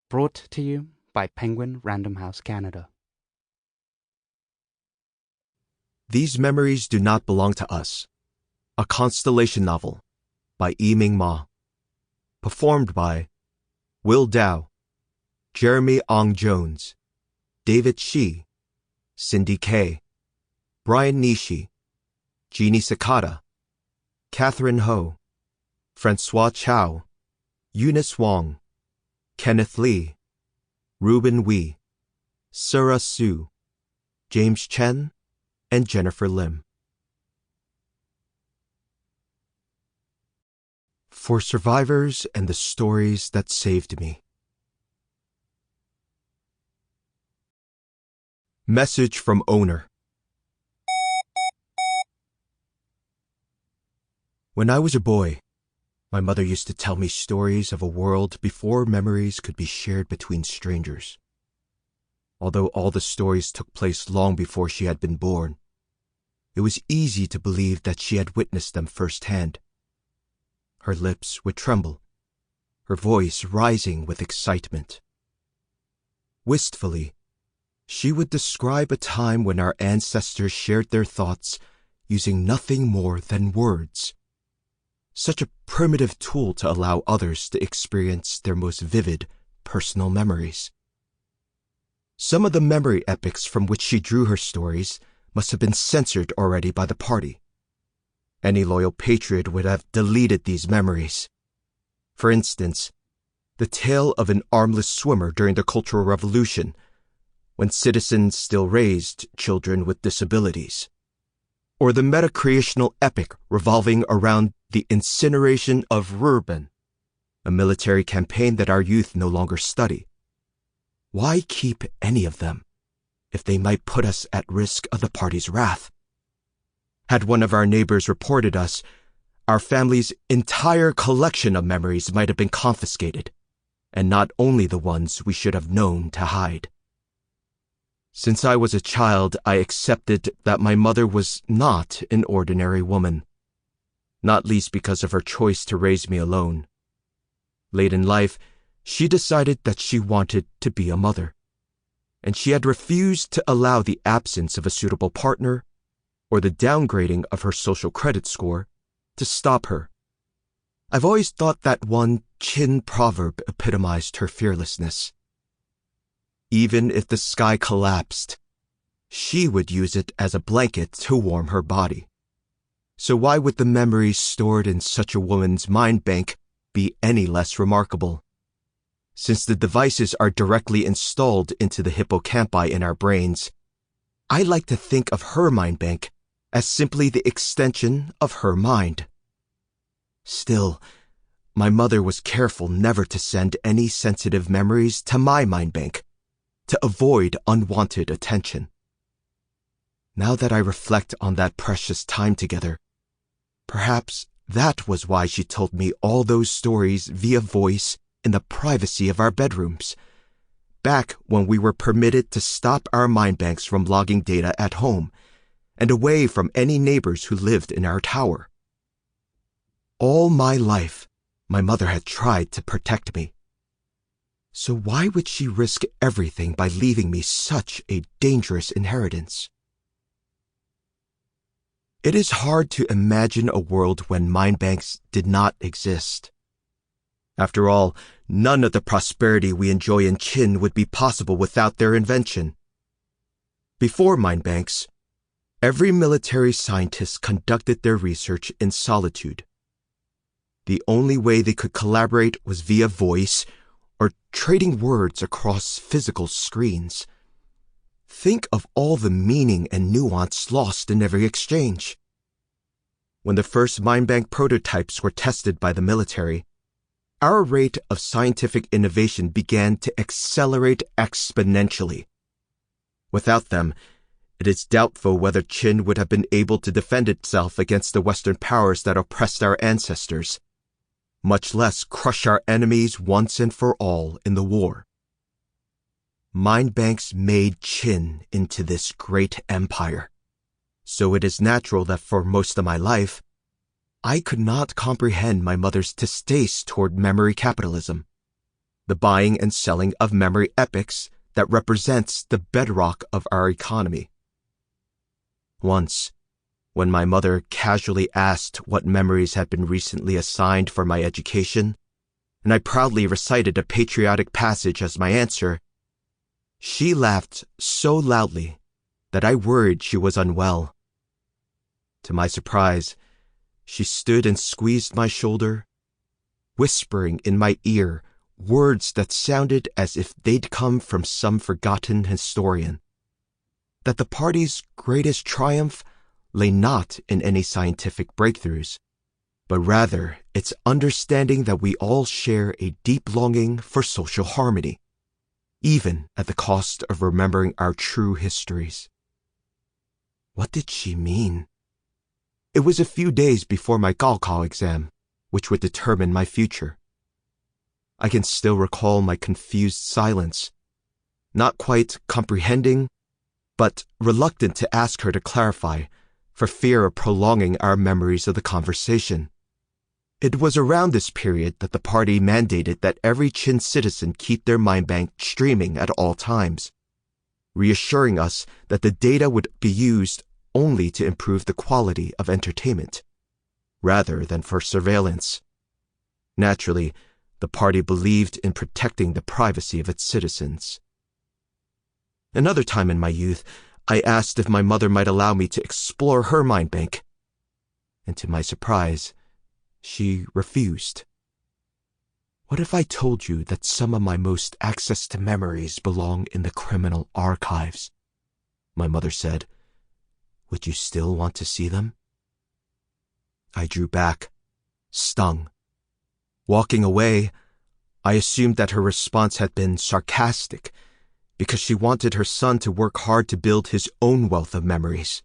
Brought to you by Penguin Random House Canada. These Memories Do Not Belong to Us, a Constellation Novel by Yiming Ma. Performed by Will Dow, Jeremy Ong Jones, David Shih, Cindy Kay, Brian Nishii, Jeanne Sakata, Catherine Ho, Francois Chau, Eunice Wong, Kenneth Lee, Reuben Wee, Sura Su, James Chen, and Jennifer Lim. For survivors and the stories that saved me. Message from owner. When I was a boy, my mother used to tell me stories of a world before memories could be shared between strangers. Although all the stories took place long before she had been born, it was easy to believe that she had witnessed them firsthand. Her lips would tremble, her voice rising with excitement. Wistfully, she would describe a time when our ancestors shared their thoughts using nothing more than words. Such a primitive tool to allow others to experience their most vivid personal memories. Some of the memory epics from which she drew her stories must have been censored already by the party. Any loyal patriot would have deleted these memories. For instance, the tale of an armless swimmer during the Cultural Revolution, when citizens still raised children with disabilities. Or the meta-creational epic revolving around the incineration of Reuben, a military campaign that our youth no longer study. Why keep any of them if they might put us at risk of the party's wrath? Had one of our neighbors reported us, our family's entire collection of memories might have been confiscated, and not only the ones we should have known to hide. Since I was a child, I accepted that my mother was not an ordinary woman, not least because of her choice to raise me alone. Late in life, she decided that she wanted to be a mother, and she had refused to allow the absence of a suitable partner or the downgrading of her social credit score to stop her. I've always thought that one Chin proverb epitomized her fearlessness. Even if the sky collapsed, she would use it as a blanket to warm her body. So why would the memories stored in such a woman's mind bank be any less remarkable? Since the devices are directly installed into the hippocampi in our brains, I like to think of her mind bank as simply the extension of her mind. Still, my mother was careful never to send any sensitive memories to my mind bank, to avoid unwanted attention. Now that I reflect on that precious time together, perhaps that was why she told me all those stories via voice in the privacy of our bedrooms, back when we were permitted to stop our mind banks from logging data at home and away from any neighbors who lived in our tower. All my life, my mother had tried to protect me. So why would she risk everything by leaving me such a dangerous inheritance? It is hard to imagine a world when mind banks did not exist. After all, none of the prosperity we enjoy in Chin would be possible without their invention. Before mind banks, every military scientist conducted their research in solitude. The only way they could collaborate was via voice or trading words across physical screens. Think of all the meaning and nuance lost in every exchange. When the first mind bank prototypes were tested by the military, our rate of scientific innovation began to accelerate exponentially. Without them, it is doubtful whether Chin would have been able to defend itself against the Western powers that oppressed our ancestors, much less crush our enemies once and for all in the war. Mind banks made Chin into this great empire, so it is natural that for most of my life, I could not comprehend my mother's distaste toward memory capitalism. the buying and selling of memory epics that represents the bedrock of our economy. Once, when my mother casually asked what memories had been recently assigned for my education, and I proudly recited a patriotic passage as my answer, she laughed so loudly that I worried she was unwell. To my surprise, she stood and squeezed my shoulder, whispering in my ear words that sounded as if they'd come from some forgotten historian. That the party's greatest triumph lay not in any scientific breakthroughs, but rather its understanding that we all share a deep longing for social harmony, even at the cost of remembering our true histories. What did she mean? It was a few days before my Gaokao exam, which would determine my future. I can still recall my confused silence, not quite comprehending, but reluctant to ask her to clarify, for fear of prolonging our memories of the conversation. It was around this period that the party mandated that every Chen citizen keep their mind bank streaming at all times, reassuring us that the data would be used only to improve the quality of entertainment, rather than for surveillance. Naturally, the party believed in protecting the privacy of its citizens. Another time in my youth, I asked if my mother might allow me to explore her mind bank, and to my surprise, she refused. What if I told you that some of my most accessed memories belong in the criminal archives? My mother said. Would you still want to see them? I drew back, stung. Walking away, I assumed that her response had been sarcastic, because she wanted her son to work hard to build his own wealth of memories.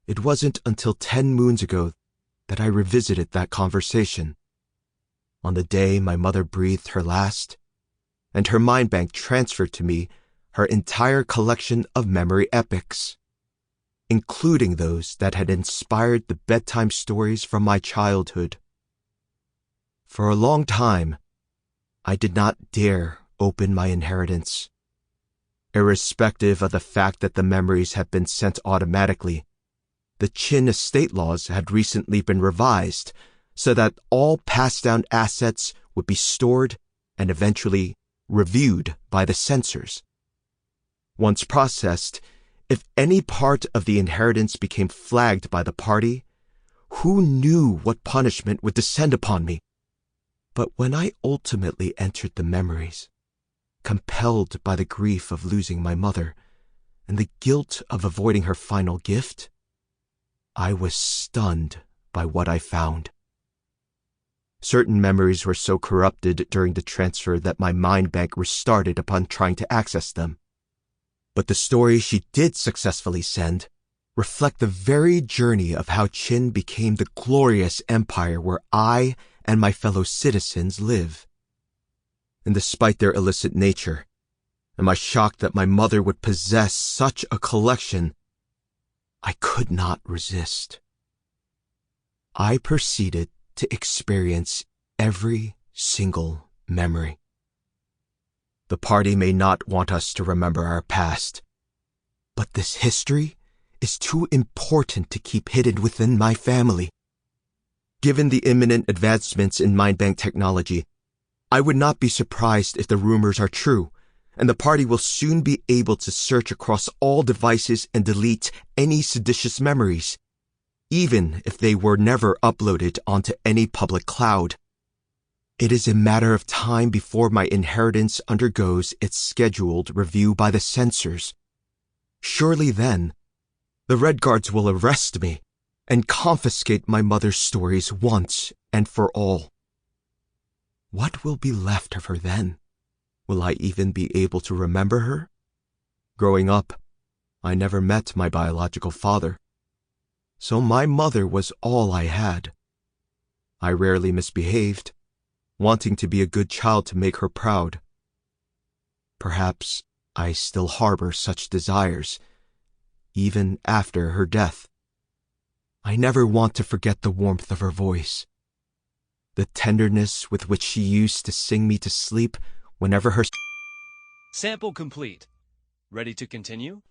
It wasn't until 10 moons ago that I revisited that conversation, on the day my mother breathed her last, and her mind bank transferred to me her entire collection of memory epics, including those that had inspired the bedtime stories from my childhood. For a long time, I did not dare open my inheritance. Irrespective of the fact that the memories had been sent automatically, the Qin estate laws had recently been revised so that all passed-down assets would be stored and eventually reviewed by the censors. Once processed, if any part of the inheritance became flagged by the party, who knew what punishment would descend upon me? But when I ultimately entered the memories, compelled by the grief of losing my mother and the guilt of avoiding her final gift, I was stunned by what I found. Certain memories were so corrupted during the transfer that my mind bank restarted upon trying to access them. But the stories she did successfully send reflect the very journey of how Qin became the glorious empire where I and my fellow citizens live. And despite their illicit nature, am I shocked that my mother would possess such a collection? I could not resist. I proceeded to experience every single memory. The party may not want us to remember our past, but this history is too important to keep hidden within my family. Given the imminent advancements in mind bank technology, I would not be surprised if the rumors are true, and the party will soon be able to search across all devices and delete any seditious memories, even if they were never uploaded onto any public cloud. It is a matter of time before my inheritance undergoes its scheduled review by the censors. Surely then, the Red Guards will arrest me and confiscate my mother's stories once and for all. What will be left of her then? Will I even be able to remember her? Growing up, I never met my biological father, so my mother was all I had. I rarely misbehaved, wanting to be a good child to make her proud. Perhaps I still harbor such desires, even after her death. I never want to forget the warmth of her voice, the tenderness with which she used to sing me to sleep Whenever her Sample complete. Ready to continue?